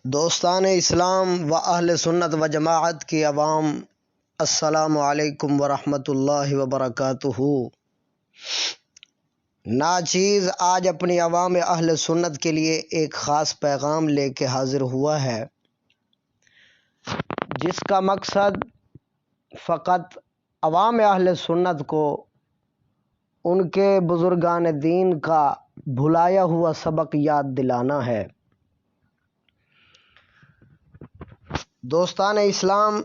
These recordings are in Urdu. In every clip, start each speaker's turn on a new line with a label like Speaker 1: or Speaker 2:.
Speaker 1: دوستان اسلام و اہل سنت و جماعت کی عوام، السلام علیکم ورحمۃ اللہ وبرکاتہ۔ ناچیز آج اپنی عوام اہل سنت کے لیے ایک خاص پیغام لے کے حاضر ہوا ہے، جس کا مقصد فقط عوام اہل سنت کو ان کے بزرگان دین کا بھلایا ہوا سبق یاد دلانا ہے۔ دوستان اسلام،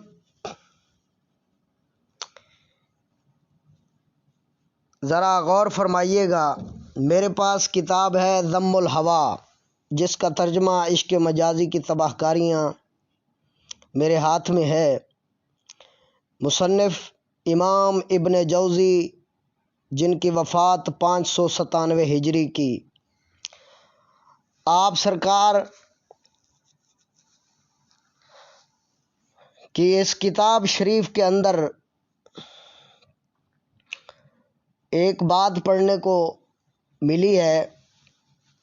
Speaker 1: ذرا غور فرمائیے گا۔ میرے پاس کتاب ہے ذم الہوا، جس کا ترجمہ عشق مجازی کی تباہ کاریاں میرے ہاتھ میں ہے۔ مصنف امام ابن جوزی، جن کی وفات 597 ہجری کی۔ آپ سرکار کی اس کتاب شریف کے اندر ایک بات پڑھنے کو ملی ہے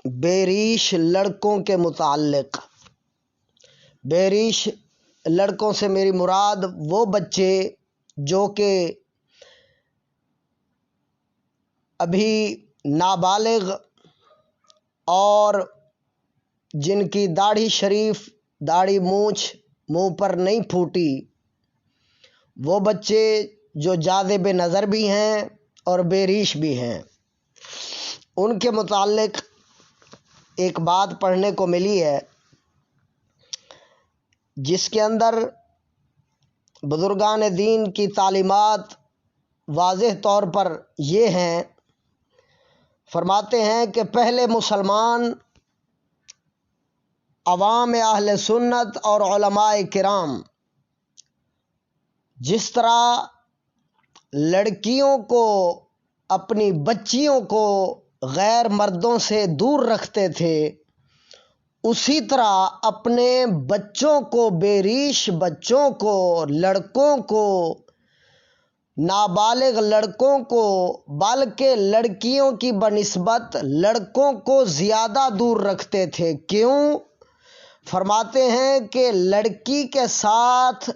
Speaker 1: بے-ریش لڑکوں کے متعلق۔ بے-ریش لڑکوں سے میری مراد وہ بچے جو کہ ابھی نابالغ اور جن کی داڑھی شریف، داڑھی مونچھ منہ پر نہیں پھوٹی، وہ بچے جو جاذب نظر بھی ہیں اور بے ریش بھی ہیں، ان کے متعلق ایک بات پڑھنے کو ملی ہے، جس کے اندر بزرگان دین کی تعلیمات واضح طور پر یہ ہیں۔ فرماتے ہیں کہ پہلے مسلمان عوام اہل سنت اور علماء کرام جس طرح لڑکیوں کو، اپنی بچیوں کو غیر مردوں سے دور رکھتے تھے، اسی طرح اپنے بچوں کو، بے ریش بچوں کو، لڑکوں کو، نابالغ لڑکوں کو، بلکہ لڑکیوں کی بنسبت لڑکوں کو زیادہ دور رکھتے تھے۔ کیوں؟ فرماتے ہیں کہ لڑکی کے ساتھ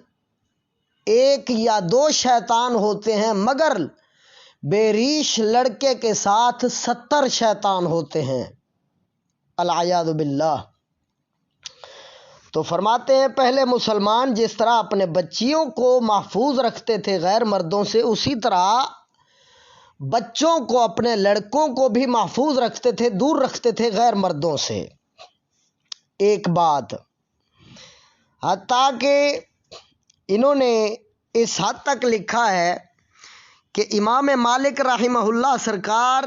Speaker 1: ایک یا دو شیطان ہوتے ہیں، مگر بے ریش لڑکے کے ساتھ 70 شیطان ہوتے ہیں، العیاذ باللہ۔ تو فرماتے ہیں پہلے مسلمان جس طرح اپنے بچیوں کو محفوظ رکھتے تھے غیر مردوں سے، اسی طرح بچوں کو، اپنے لڑکوں کو بھی محفوظ رکھتے تھے، دور رکھتے تھے غیر مردوں سے۔ ایک بات، حتیٰ کہ انہوں نے اس حد تک لکھا ہے کہ امام مالک رحمہ اللہ سرکار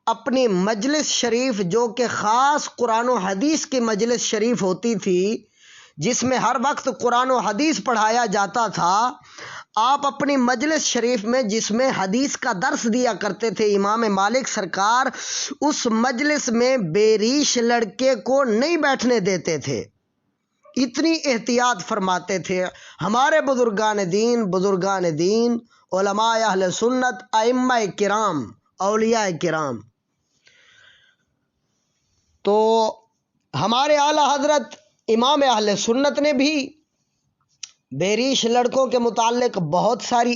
Speaker 1: اپنی مجلس شریف، جو کہ خاص قرآن و حدیث کی مجلس شریف ہوتی تھی، جس میں ہر وقت قرآن و حدیث پڑھایا جاتا تھا، آپ اپنی مجلس شریف میں جس میں حدیث کا درس دیا کرتے تھے امام مالک سرکار، اس مجلس میں بے ریش لڑکے کو نہیں بیٹھنے دیتے تھے، اتنی احتیاط فرماتے تھے ہمارے بزرگان دین، علماء اہل سنت، ائمہ کرام، اولیاء کرام۔ تو ہمارے اعلیٰ حضرت امام اہل سنت نے بھی بے ریش لڑکوں کے متعلق بہت سارے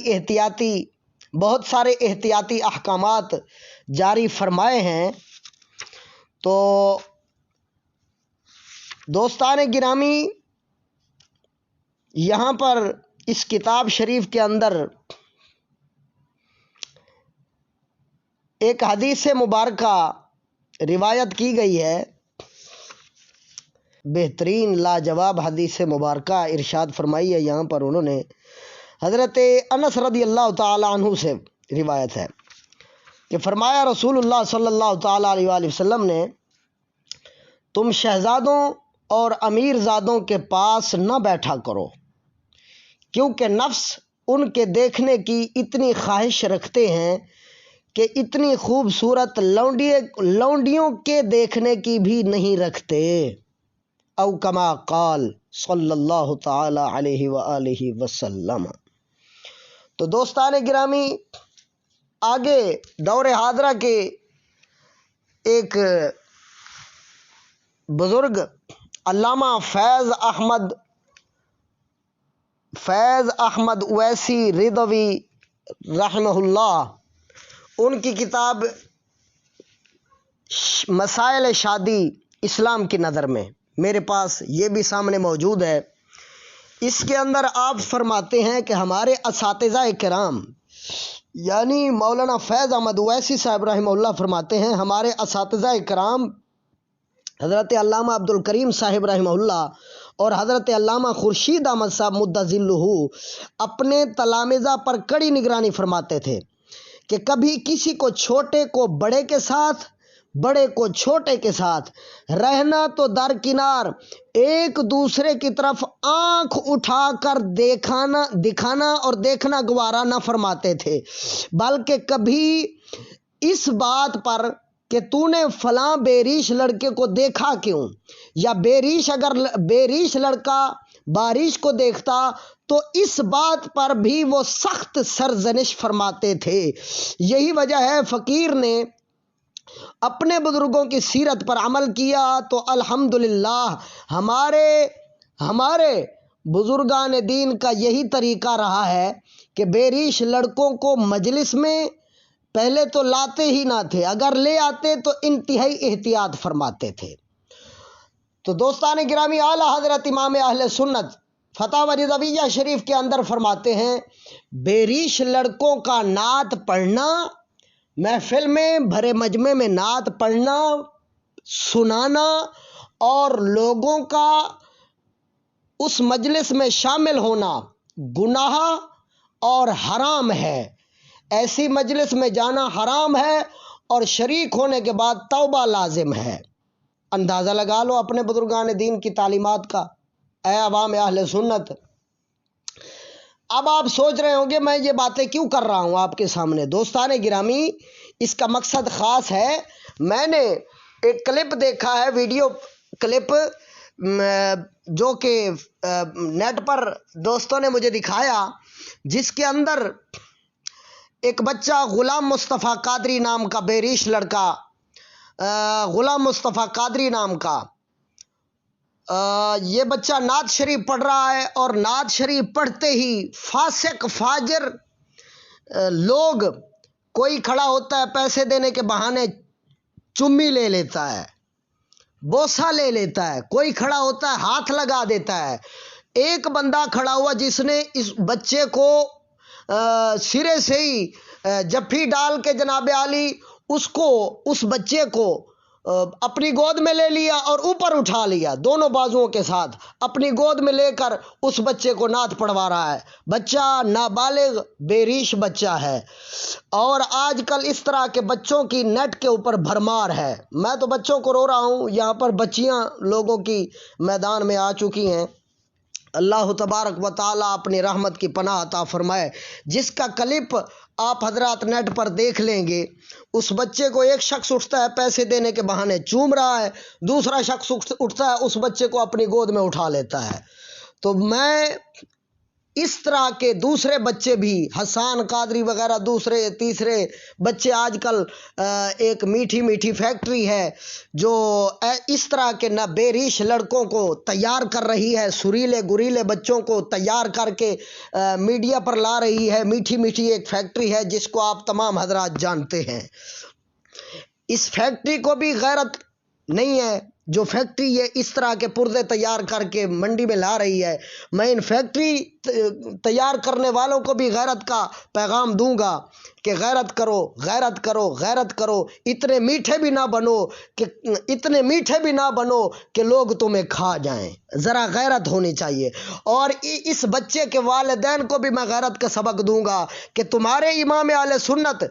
Speaker 1: احتیاطی احکامات جاری فرمائے ہیں۔ تو دوستان گرامی، یہاں پر اس کتاب شریف کے اندر ایک حدیث مبارکہ روایت کی گئی ہے، بہترین لاجواب حدیث مبارکہ ارشاد فرمائی ہے۔ یہاں پر انہوں نے حضرت انس رضی اللہ تعالی عنہ سے روایت ہے کہ فرمایا رسول اللہ صلی اللہ تعالی علیہ وآلہ وسلم نے، تم شہزادوں اور امیر زادوں کے پاس نہ بیٹھا کرو، کیونکہ نفس ان کے دیکھنے کی اتنی خواہش رکھتے ہیں کہ اتنی خوبصورت لونڈیوں کے دیکھنے کی بھی نہیں رکھتے، او کما قال صلی اللہ تعالی علیہ وآلہ وسلم۔ تو دوستان گرامی، آگے دور حاضرہ کے ایک بزرگ علامہ فیض احمد اویسی رضوی رحمہ اللہ، ان کی کتاب مسائل شادی اسلام کی نظر میں، میرے پاس یہ بھی سامنے موجود ہے۔ اس کے اندر آپ فرماتے ہیں کہ ہمارے اساتذہ کرام یعنی مولانا فیض احمد اویسی صاحب رحمہ اللہ فرماتے ہیں، ہمارے اساتذہ کرام حضرت علامہ عبد الکریم صاحب رحمہ اللہ اور حضرت علامہ خورشید احمد صاحب مدہ ذلہ اپنے تلامذہ پر کڑی نگرانی فرماتے تھے کہ کبھی کسی کو چھوٹے کو بڑے کے ساتھ، بڑے کو چھوٹے کے ساتھ رہنا تو درکنار، ایک دوسرے کی طرف آنکھ اٹھا کر دکھانا اور دیکھنا گوارا نہ فرماتے تھے، بلکہ کبھی اس بات پر کہ تو نے فلاں بے ریش لڑکے کو دیکھا کیوں، یا اگر بے ریش لڑکا باریش کو دیکھتا تو اس بات پر بھی وہ سخت سرزنش فرماتے تھے۔ یہی وجہ ہے فقیر نے اپنے بزرگوں کی سیرت پر عمل کیا تو الحمدللہ ہمارے بزرگان دین کا یہی طریقہ رہا ہے کہ بے ریش لڑکوں کو مجلس میں پہلے تو لاتے ہی نہ تھے، اگر لے آتے تو انتہائی احتیاط فرماتے تھے۔ تو دوستان گرامی، اعلیٰ حضرت امام اہل سنت فتاوی رضویہ شریف کے اندر فرماتے ہیں، بے ریش لڑکوں کا نعت پڑھنا، محفل میں بھرے مجمع میں نعت پڑھنا، سنانا اور لوگوں کا اس مجلس میں شامل ہونا گناہ اور حرام ہے، ایسی مجلس میں جانا حرام ہے اور شریک ہونے کے بعد توبہ لازم ہے۔ اندازہ لگا لو اپنے بزرگان دین کی تعلیمات کا، اے عوام اہل سنت۔ اب آپ سوچ رہے ہوں گے میں یہ باتیں کیوں کر رہا ہوں آپ کے سامنے۔ دوستان گرامی، اس کا مقصد خاص ہے۔ میں نے ایک کلپ دیکھا ہے، ویڈیو کلپ جو کہ نیٹ پر دوستوں نے مجھے دکھایا، جس کے اندر ایک بچہ غلام مصطفیٰ قادری نام کا بے ریش لڑکا، غلام مصطفیٰ قادری نام کا یہ بچہ نعت شریف پڑھ رہا ہے، اور نعت شریف پڑھتے ہی فاسق فاجر لوگ، کوئی کھڑا ہوتا ہے پیسے دینے کے بہانے چمی لے لیتا ہے، بوسہ لے لیتا ہے، کوئی کھڑا ہوتا ہے ہاتھ لگا دیتا ہے۔ ایک بندہ کھڑا ہوا جس نے اس بچے کو سرے سے ہی جفی ڈال کے جناب عالی اس بچے کو اپنی گود میں لے لیا اور اوپر اٹھا لیا، دونوں بازوؤں کے ساتھ اپنی گود میں لے کر اس بچے کو نعت پڑھوا رہا ہے۔ بچہ نابالغ بے ریش بچہ ہے، اور آج کل اس طرح کے بچوں کی نیٹ کے اوپر بھرمار ہے۔ میں تو بچوں کو رو رہا ہوں، یہاں پر بچیاں لوگوں کی میدان میں آ چکی ہیں۔ اللہ تبارک و تعالیٰ اپنی رحمت کی پناہ عطا فرمائے۔ جس کا کلپ آپ حضرات نیٹ پر دیکھ لیں گے، اس بچے کو ایک شخص اٹھتا ہے پیسے دینے کے بہانے چوم رہا ہے، دوسرا شخص اٹھتا ہے اس بچے کو اپنی گود میں اٹھا لیتا ہے۔ تو میں اس طرح کے دوسرے بچے بھی، حسان قادری وغیرہ دوسرے تیسرے بچے، آج کل ایک میٹھی میٹھی فیکٹری ہے جو اس طرح کے نہ بے ریش لڑکوں کو تیار کر رہی ہے، سریلے گریلے بچوں کو تیار کر کے میڈیا پر لا رہی ہے۔ میٹھی میٹھی ایک فیکٹری ہے جس کو آپ تمام حضرات جانتے ہیں۔ اس فیکٹری کو بھی غیرت نہیں ہے جو فیکٹری یہ اس طرح کے پردے تیار کر کے منڈی میں لا رہی ہے۔ میں ان فیکٹری تیار کرنے والوں کو بھی غیرت کا پیغام دوں گا کہ غیرت کرو، غیرت کرو، غیرت کرو، اتنے میٹھے بھی نہ بنو کہ لوگ تمہیں کھا جائیں، ذرا غیرت ہونی چاہیے۔ اور اس بچے کے والدین کو بھی میں غیرت کا سبق دوں گا کہ تمہارے امام اہل سنت،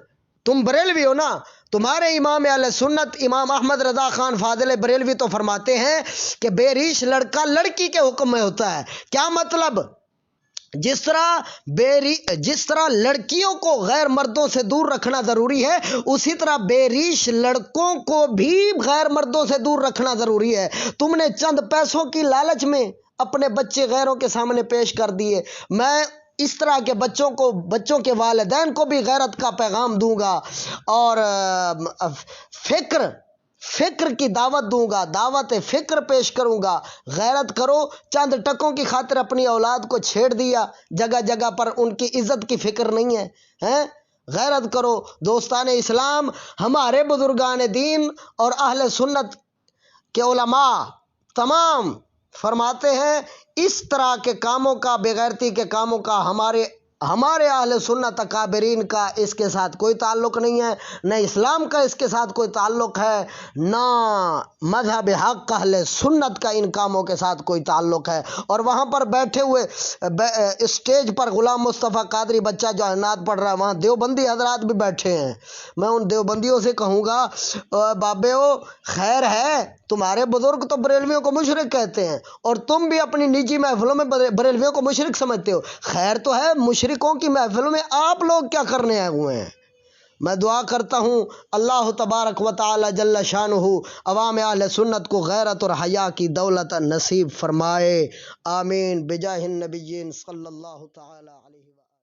Speaker 1: تم بریلوی ہو نا، تمہارے امام اہل سنت امام احمد رضا خان فاضل بریلوی تو فرماتے ہیں کہ بے ریش لڑکا لڑکی کے حکم میں ہوتا ہے۔ کیا مطلب؟ جس طرح لڑکیوں کو غیر مردوں سے دور رکھنا ضروری ہے، اسی طرح بے ریش لڑکوں کو بھی غیر مردوں سے دور رکھنا ضروری ہے۔ تم نے چند پیسوں کی لالچ میں اپنے بچے غیروں کے سامنے پیش کر دیے۔ میں اس طرح کے بچوں کے والدین کو بھی غیرت کا پیغام دوں گا، اور فکر کی دعوت دوں گا، دعوت فکر پیش کروں گا۔ غیرت کرو، چند ٹکوں کی خاطر اپنی اولاد کو چھیڑ دیا، جگہ جگہ پر ان کی عزت کی فکر نہیں ہے، ہیں؟ غیرت کرو۔ دوستان اسلام، ہمارے بزرگان دین اور اہل سنت کے علماء تمام فرماتے ہیں اس طرح کے کاموں کا، بے غیرتی کے کاموں کا ہمارے اہل سنت اکابرین کا اس کے ساتھ کوئی تعلق نہیں ہے، نہ اسلام کا اس کے ساتھ کوئی تعلق ہے، نہ مذہب حق اہل سنت کا ان کاموں کے ساتھ کوئی تعلق ہے۔ اور وہاں پر بیٹھے ہوئے اسٹیج پر غلام مصطفیٰ قادری بچہ جو نعت پڑھ رہا ہے، وہاں دیوبندی حضرات بھی بیٹھے ہیں۔ میں ان دیوبندیوں سے کہوں گا بابیو خیر ہے، تمہارے بزرگ تو بریلویوں کو مشرک کہتے ہیں اور تم بھی اپنی نجی محفلوں میں بریلویوں کو مشرک سمجھتے ہو۔ خیر تو ہے، مشرکوں کی محفلوں میں آپ لوگ کیا کرنے آئے ہوئے ہیں؟ میں دعا کرتا ہوں اللہ تبارک و تعالی جل شانہ عوام اہل سنت کو غیرت اور حیا کی دولت نصیب فرمائے، آمین بجاہ النبیین صلی اللہ تعالی علیہ وسلم۔